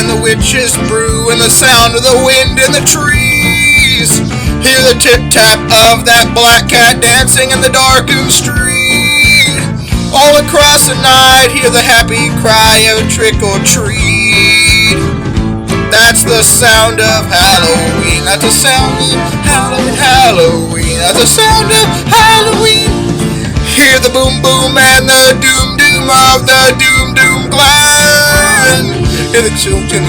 and the witches brew, and the sound of the wind in the trees. Hear the tip-tap of that black cat dancing in the darkened street. All across the night, hear the happy cry of trick-or-treat. That's the sound of Halloween. That's the sound of Halloween, Halloween. That's the sound of Halloween. Hear the boom boom and the doom doom of the doom doom glen. Hear the children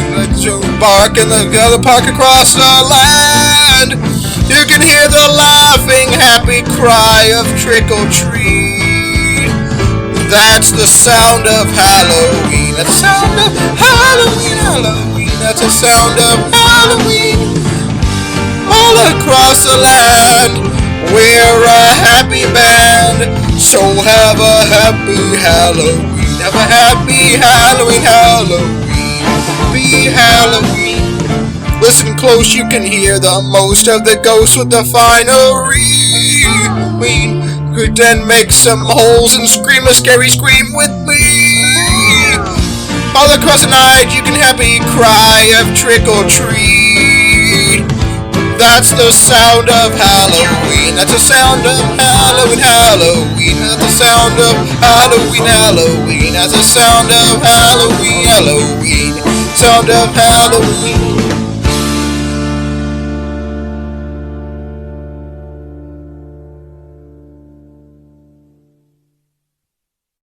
bark and the other park across the land. You can hear the laughing happy cry of trick or treat. That's the sound of Halloween. That's the sound of Halloween, Halloween. That's the sound of Halloween. All across the land, we're a happy band. So have a happy Halloween. Have a happy Halloween, Halloween. Be Halloween. Listen close, you can hear the most of the ghosts with the finery. Could then make some holes and scream a scary scream with me. All across the night, you can happy cry of trick or treat. That's the sound of Halloween. That's the sound of Halloween, Halloween. That's the sound of Halloween, Halloween. That's the sound of Halloween, Halloween. Sound of Halloween.